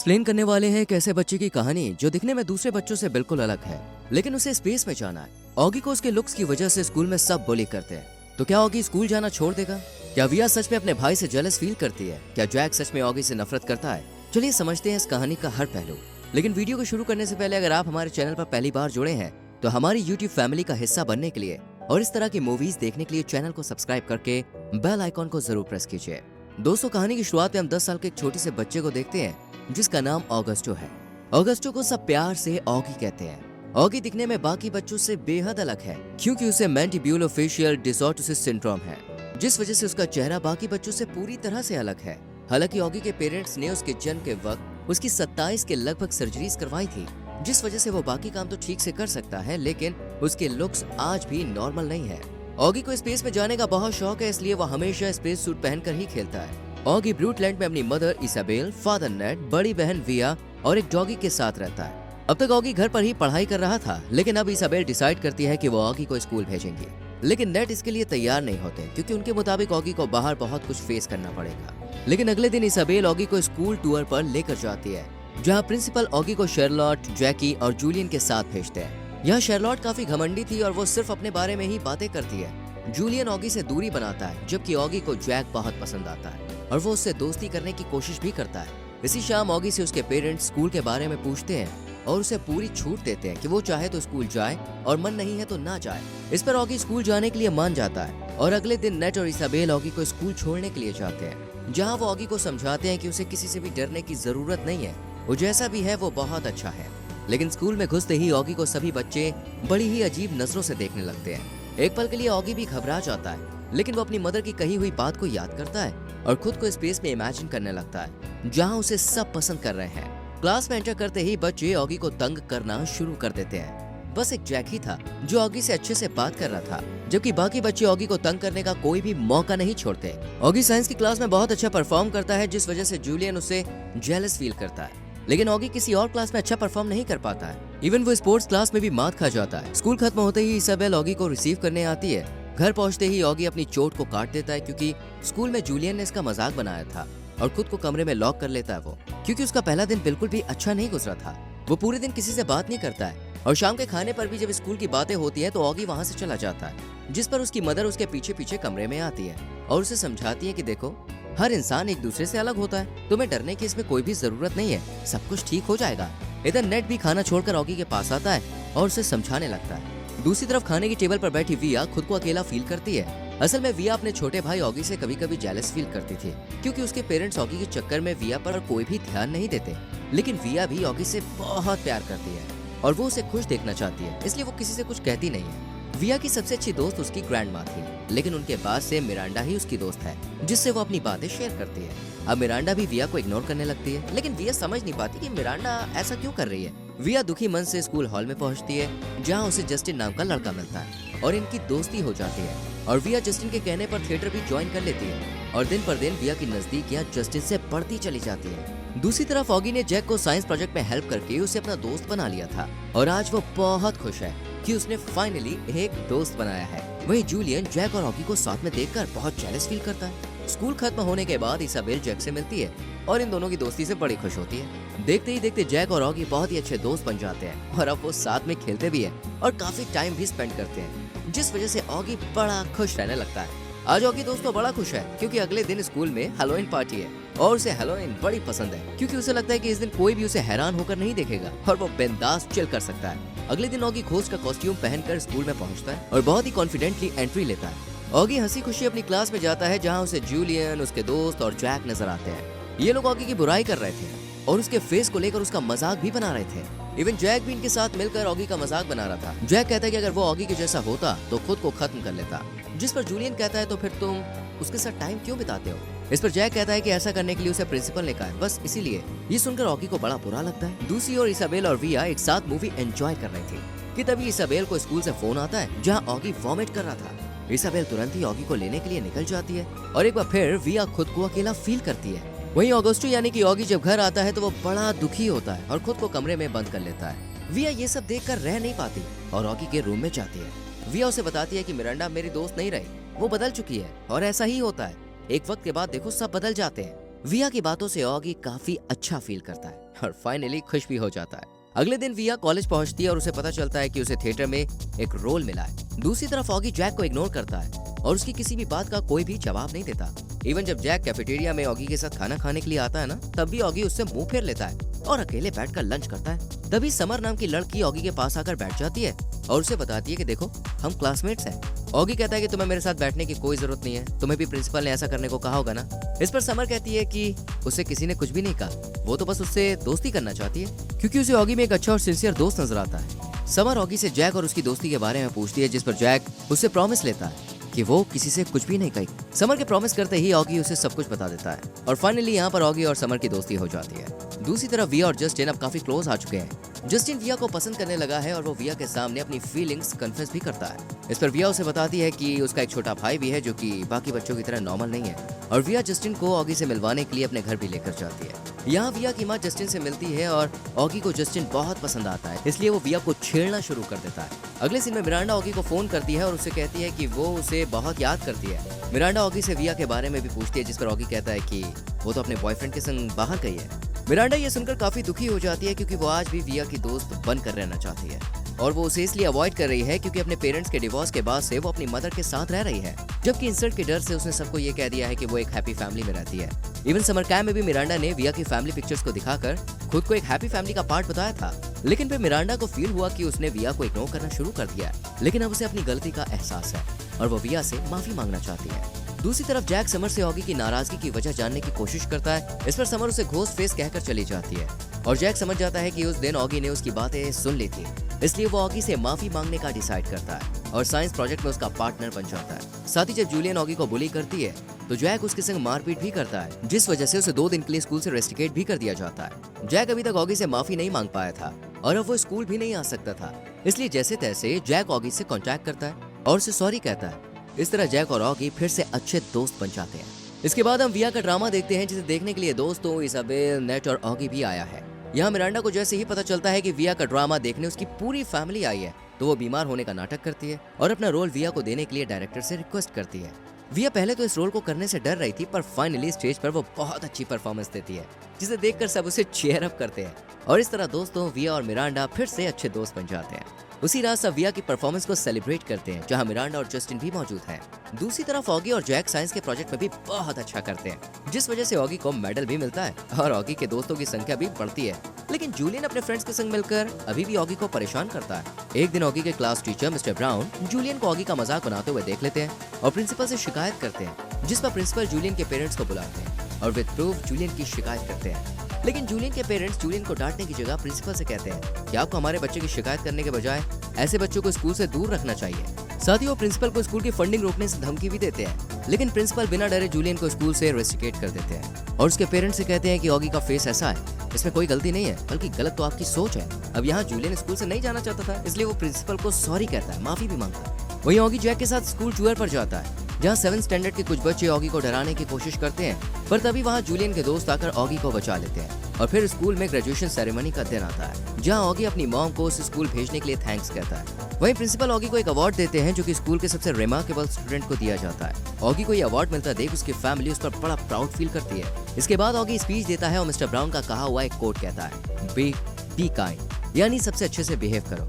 Explain करने वाले हैं एक ऐसे बच्चे की कहानी जो दिखने में दूसरे बच्चों से बिल्कुल अलग है, लेकिन उसे स्पेस में जाना है। ऑगी को उसके लुक्स की वजह से स्कूल में सब बुली करते हैं। तो क्या ऑगी स्कूल जाना छोड़ देगा? क्या विया सच में अपने भाई से जेलस फील करती है? क्या जैक सच में ऑगी से नफरत करता है? चलिए समझते हैं इस कहानी का हर पहलू। लेकिन वीडियो को शुरू करने से पहले अगर आप हमारे चैनल पर पहली बार जुड़े हैं तो हमारी यूट्यूब फैमिली का हिस्सा बनने के लिए और इस तरह की मूवीज देखने के लिए चैनल को सब्सक्राइब करके बेल आइकॉन को जरूर प्रेस कीजिए। दोस्तों, कहानी की शुरुआत में हम 10 साल के एक छोटे से बच्चे को देखते हैं जिसका नाम ऑगस्टो है। ऑगस्टो को सब प्यार से ऑगी कहते हैं। ऑगी दिखने में बाकी बच्चों से बेहद अलग है क्योंकि उसे मैंटिब्यूलोफेशियल डिसऑर्डोसिस सिंड्रोम है, जिस वजह से उसका चेहरा बाकी बच्चों से पूरी तरह से अलग है। हालांकि ऑगी के पेरेंट्स ने उसके जन्म के वक्त उसकी 27 के लगभग सर्जरीज करवाई थी, जिस वजह से वो बाकी काम तो ठीक से कर सकता है, लेकिन उसके लुक्स आज भी नॉर्मल नहीं है। ऑगी को स्पेस में जाने का बहुत शौक है, इसलिए वो हमेशा स्पेस सूट पहनकर ही खेलता है। ऑगी ब्रूटलैंड में अपनी मदर इसाबेल, फादर नेट, बड़ी बहन विया और एक डॉगी के साथ रहता है। अब तक ऑगी घर पर ही पढ़ाई कर रहा था, लेकिन अब इसाबेल डिसाइड करती है कि वो ऑगी को स्कूल भेजेंगी। लेकिन नेट इसके लिए तैयार नहीं होते क्योंकि उनके मुताबिक ऑगी को बाहर बहुत कुछ फेस करना पड़ेगा। लेकिन अगले दिन इसाबेल ऑगी को स्कूल टूर पर लेकर जाती है, जहाँ प्रिंसिपल ऑगी को शर्लॉट, जैकी और जूलियन के साथ भेजते हैं। यहाँ शर्लॉट काफी घमंडी थी और वो सिर्फ अपने बारे में ही बातें करती है। जूलियन ऑगी से दूरी बनाता है, जबकि ऑगी को जैक बहुत पसंद आता है और वो उससे दोस्ती करने की कोशिश भी करता है। इसी शाम ऑगी से उसके पेरेंट्स स्कूल के बारे में पूछते हैं और उसे पूरी छूट देते हैं कि वो चाहे तो स्कूल जाए और मन नहीं है तो ना जाए। इस पर ऑगी स्कूल जाने के लिए मान जाता है और अगले दिन नेट और इसाबेल ऑगी को स्कूल छोड़ने के लिए जाते हैं, जहाँ वो ऑगी को समझाते हैं कि उसे किसी से भी डरने की जरूरत नहीं है, वो जैसा भी है वो बहुत अच्छा है। लेकिन स्कूल में घुसते ही ऑगी को सभी बच्चे बड़ी ही अजीब नजरों से देखने लगते हैं। एक पल के लिए ऑगी भी घबरा जाता है, लेकिन वो अपनी मदर की कही हुई बात को याद करता है और खुद को स्पेस में इमेजिन करने लगता है जहां उसे सब पसंद कर रहे हैं। क्लास में एंटर करते ही बच्चे ऑगी को तंग करना शुरू कर देते हैं। बस एक जैक ही था जो ऑगी से अच्छे से बात कर रहा था, जबकि बाकी बच्चे ऑगी को तंग करने का कोई भी मौका नहीं छोड़ते। ऑगी साइंस की क्लास में बहुत अच्छा परफॉर्म करता है, जिस वजह से जूलियन उसे जेलस फील करता है। लेकिन ऑगी किसी और क्लास में अच्छा परफॉर्म नहीं कर पाता है। इवन वो स्पोर्ट्स क्लास में भी मात खा जाता है। स्कूल खत्म होते ही इसाबेल ऑगी को रिसीव करने आती है। घर पहुंचते ही ऑगी अपनी चोट को काट देता है क्योंकि स्कूल में जूलियन ने इसका मजाक बनाया था और खुद को कमरे में लॉक कर लेता है वो, क्योंकि उसका पहला दिन बिल्कुल भी अच्छा नहीं गुजरा था। वो पूरे दिन किसी से बात नहीं करता है और शाम के खाने पर भी जब स्कूल की बातें होती है तो ऑगी वहाँ से चला जाता है, जिस पर उसकी मदर उसके पीछे पीछे कमरे में आती है और उसे समझाती है कि देखो, हर इंसान एक दूसरे से अलग होता है, तुम्हें डरने की इसमें कोई भी जरूरत नहीं है, सब कुछ ठीक हो जाएगा। इधर नेट भी खाना छोड़कर ऑगी के पास आता है और उसे समझाने लगता है। दूसरी तरफ खाने की टेबल पर बैठी विया खुद को अकेला फील करती है। असल में विया अपने छोटे भाई ऑगी से कभी कभी जेलस फील करती थी क्योंकि उसके पेरेंट्स ऑगी के चक्कर में विया पर कोई भी ध्यान नहीं देते। लेकिन विया भी ऑगी से बहुत प्यार करती है और वो उसे खुश देखना चाहती है, इसलिए वो किसी से कुछ कहती नहीं है। विया की सबसे अच्छी दोस्त उसकी ग्रैंड माँ थी, लेकिन उनके बाद से मिरांडा ही उसकी दोस्त है जिससे वो अपनी बातें शेयर करती है। अब मिरांडा भी विया को इग्नोर करने लगती है, लेकिन विया समझ नहीं पाती कि मिरांडा ऐसा क्यों कर रही है। विया दुखी मन से स्कूल हॉल में पहुंचती है, जहां उसे जस्टिन नाम का लड़का मिलता है और इनकी दोस्ती हो जाती है और विया जस्टिन के कहने पर थिएटर भी ज्वाइन कर लेती है और दिन पर दिन विया की नजदीकियां जस्टिन से बढ़ती चली जाती है। दूसरी तरफ ऑगी ने जैक को साइंस प्रोजेक्ट में हेल्प करके उसे अपना दोस्त बना लिया था और आज वो बहुत खुश है कि उसने फाइनली एक दोस्त बनाया है। वहीं जूलियन जैक और ऑगी को साथ में देखकर बहुत जेलस फील करता है। स्कूल खत्म होने के बाद इसाबेल जैक से मिलती है और इन दोनों की दोस्ती से बड़ी खुश होती है। देखते ही देखते जैक और ऑगी बहुत ही अच्छे दोस्त बन जाते हैं और अब वो साथ में खेलते भी हैं और काफी टाइम भी स्पेंड करते हैं, जिस वजह से ऑगी बड़ा खुश रहने लगता है। आज ऑगी दोस्तों बड़ा खुश है क्योंकि अगले दिन स्कूल में हैलोवीन पार्टी है और उसे हैलोवीन बड़ी पसंद है क्योंकि उसे लगता है कि इस दिन कोई भी उसे हैरान होकर नहीं देखेगा और वो बिंदास चिल कर सकता है। अगले दिन ऑगी घोस्ट का कॉस्ट्यूम पहनकर स्कूल में पहुंचता है और बहुत ही कॉन्फिडेंटली एंट्री लेता है। ऑगी हंसी खुशी अपनी क्लास में जाता है, जहां उसे जूलियन, उसके दोस्त और जैक नजर आते हैं। ये लोग ऑगी की बुराई कर रहे थे और उसके फेस को लेकर उसका मजाक भी बना रहे थे। इवन जैक भी इनके साथ मिलकर ऑगी का मजाक बना रहा था। जैक कहता है कि अगर वो ऑगी के जैसा होता तो खुद को खत्म कर लेता, जिस पर जूलियन कहता है तो फिर तुम उसके साथ टाइम क्यों बिताते हो। इस पर जैक कहता है कि ऐसा करने के लिए उसे प्रिंसिपल ने कहा है, बस इसीलिए। ये सुनकर ऑगी को बड़ा बुरा लगता है। दूसरी ओर इसाबेल और विया एक साथ मूवी एंजॉय कर रही थी कि तभी इसाबेल को स्कूल से फोन आता है जहाँ ऑगी वॉमिट कर रहा था। इसाबेल तुरंत ही ऑगी को लेने के लिए निकल जाती है और एक बार फिर विया खुद को अकेला फील करती है। वहीं ऑगस्टो यानी कि ऑगी जब घर आता है तो वो बड़ा दुखी होता है और खुद को कमरे में बंद कर लेता है। विया ये सब देखकर रह नहीं पाती और ऑगी के रूम में जाती है। विया उसे बताती है कि मिरांडा मेरी दोस्त नहीं रही, वो बदल चुकी है और ऐसा ही होता है, एक वक्त के बाद देखो सब बदल जाते हैं। विया की बातों से ऑगी काफी अच्छा फील करता है और फाइनली खुश भी हो जाता है। अगले दिन विया कॉलेज पहुंचती है और उसे पता चलता है कि उसे थिएटर में एक रोल मिला है। दूसरी तरफ ऑगी जैक को इग्नोर करता है और उसकी किसी भी बात का कोई भी जवाब नहीं देता। इवन जब जैक कैफेटेरिया में ऑगी के साथ खाना खाने के लिए आता है ना, तब भी ऑगी उससे मुंह फेर लेता है और अकेले बैठकर लंच करता है। तभी समर नाम की लड़की ऑगी के पास आकर बैठ जाती है और उसे बताती है कि देखो, हम क्लासमेट्स हैं। ऑगी कहता है कि तुम्हें मेरे साथ बैठने की कोई जरूरत नहीं है, तुम्हें भी प्रिंसिपल ने ऐसा करने को कहा होगा ना। इस पर समर कहती है कि उसे किसी ने कुछ भी नहीं कहा, वो तो बस उससे दोस्ती करना चाहती है, क्योंकि उसे ऑगी में एक अच्छा और सिंसियर दोस्त नजर आता है। समर ऑगी से जैक और उसकी दोस्ती के बारे में पूछती है, जिस पर जैक उससे प्रॉमिस लेता है कि वो किसी से कुछ भी नहीं कही। समर के प्रॉमिस करते ही ऑगी उसे सब कुछ बता देता है और फाइनली यहाँ पर ऑगी और समर की दोस्ती हो जाती है। दूसरी तरफ विया और जस्टिन अब काफी क्लोज आ चुके हैं। जस्टिन विया को पसंद करने लगा है और वो विया के सामने अपनी फीलिंग्स कन्फेस भी करता है। इस पर विया उसे बताती है कि उसका एक छोटा भाई भी है जो कि बाकी बच्चों की तरह नॉर्मल नहीं है, और विया जस्टिन को ऑगी से मिलवाने के लिए अपने घर भी लेकर जाती है। यहाँ विया की माँ जस्टिन से मिलती है और ऑगी को जस्टिन बहुत पसंद आता है, इसलिए वो विया को छेड़ना शुरू कर देता है। अगले सीन में मिरांडा ऑगी को फोन करती है और उससे कहती है कि वो उसे बहुत याद करती है। मिरांडा ऑगी से विया के बारे में भी पूछती है, जिस पर ऑगी कहता है कि वो तो अपने बॉयफ्रेंड के संग बाहर गई है। मिरांडा ये सुनकर काफी दुखी हो जाती है, क्योंकि वो आज भी विया की दोस्त बनकर रहना चाहती है और वो उसे इसलिए अवॉइड कर रही है क्योंकि अपने पेरेंट्स के डिवोर्स के बाद से वो अपनी मदर के साथ रह रही है, जबकि इंसल्ट के डर से उसने सबको ये कह दिया है कि वो एक हैप्पी फैमिली में रहती है। इवन समर कैंप में भी मिरांडा ने विया की फैमिली पिक्चर्स को दिखाकर खुद को एक हैप्पी फैमिली का पार्ट बताया था, लेकिन फिर मिरांडा को फील हुआ कि उसने विया को इग्नोर करना शुरू कर दिया है। लेकिन अब उसे अपनी गलती का एहसास है और वो विया से माफी मांगना चाहती है। दूसरी तरफ जैक समर से ऑगी की नाराजगी की वजह जानने की कोशिश करता है। इस पर समर उसे घोस्ट फेस कहकर चली जाती है और जैक समझ जाता है कि उस दिन ऑगी ने उसकी बातें सुन ली थी, इसलिए वो ऑगी से माफी मांगने का डिसाइड करता है और साइंस प्रोजेक्ट में उसका पार्टनर बन जाता है। साथ ही जब जूलियन ऑगी को बुली करती है तो जैक उसके संग मारपीट भी करता है, जिस वजह से उसे 2 दिन के लिए स्कूल से रेस्टिकेट भी कर दिया जाता है। जैक अभी तक ऑगी से माफी नहीं मांग पाया था और अब वो स्कूल भी नहीं आ सकता था, इसलिए जैसे तैसे जैक ऑगी से कॉन्टैक्ट करता है और उसे सॉरी कहता है। इस तरह जैक और ऑगी फिर से अच्छे दोस्त बन जाते हैं। इसके बाद हम विया का ड्रामा देखते हैं, जिसे देखने के लिए दोस्तों इसाबेल, नेट और ऑगी भी आया है। यहाँ मिरांडा को जैसे ही पता चलता है कि विया का ड्रामा देखने उसकी पूरी फैमिली आई है, तो वो बीमार होने का नाटक करती है और अपना रोल विया को देने के लिए डायरेक्टर से रिक्वेस्ट करती है। विया पहले तो इस रोल को करने से डर रही थी, पर फाइनली स्टेज पर वो बहुत अच्छी परफॉर्मेंस देती है, जिसे देखकर सब उसे चीयर अप करते हैं और इस तरह दोस्तों विया और मिरांडा फिर से अच्छे दोस्त बन जाते हैं। उसी रात सब विया की परफॉर्मेंस को सेलिब्रेट करते हैं, जहां मिरांडा और जस्टिन भी मौजूद हैं। दूसरी तरफ ऑगी और जैक साइंस के प्रोजेक्ट में भी बहुत अच्छा करते हैं, जिस वजह से ऑगी को मेडल भी मिलता है और ऑगी के दोस्तों की संख्या भी बढ़ती है। लेकिन जूलियन अपने फ्रेंड्स के संग मिलकर अभी भी ऑगी को परेशान करता है। एक दिन ऑगी के class teacher mister Brown Julian को ऑगी का मजाक बनाते हुए देख लेते हैं और प्रिंसिपल से शिकायत करते हैं, जिस पर प्रिंसिपल जूलियन के पेरेंट्स को बुलाते हैं और विद प्रूफ जूलियन की शिकायत करते हैं। लेकिन जूलियन के पेरेंट्स जूलियन को डांटने की जगह प्रिंसिपल से कहते हैं कि आपको हमारे बच्चे की शिकायत करने के बजाय ऐसे बच्चों को स्कूल से दूर रखना चाहिए। साथ ही वो प्रिंसिपल को स्कूल की फंडिंग रोकने से धमकी भी देते हैं, लेकिन प्रिंसिपल बिना डरे जूलियन को स्कूल से रेस्टिकेट कर देते हैं और उसके पेरेंट्स से कहते हैं कि ऑगी का फेस ऐसा है, इसमें कोई गलती नहीं है, बल्कि गलत तो आपकी सोच है। अब यहाँ जूलियन स्कूल से नहीं जाना चाहता था, इसलिए वो प्रिंसिपल को सॉरी कहता है, माफी भी मांगता है। वहीं ऑगी जैक के साथ स्कूल टूर पर जाता है, जहाँ 7th स्टैंडर्ड के कुछ बच्चे ऑगी को डराने की कोशिश करते हैं, पर तभी वहाँ जूलियन के दोस्त आकर ऑगी को बचा लेते हैं और फिर स्कूल में ग्रेजुएशन सेरेमनी का दिन आता है, जहाँ ऑगी अपनी मॉम को उस स्कूल भेजने के लिए थैंक्स कहता है। वहीं प्रिंसिपल ऑगी को एक अवार्ड देते हैं, जो कि स्कूल के सबसे रिमार्केबल स्टूडेंट को दिया जाता है। ऑगी को ये अवार्ड मिलता देख उसकी फैमिली उस पर बड़ा प्राउड फील करती है। इसके बाद ऑगी स्पीच देता है और मिस्टर ब्राउन का कहा हुआ एक कोट कहता है, बी काइंड, यानी सबसे अच्छे से बिहेव करो।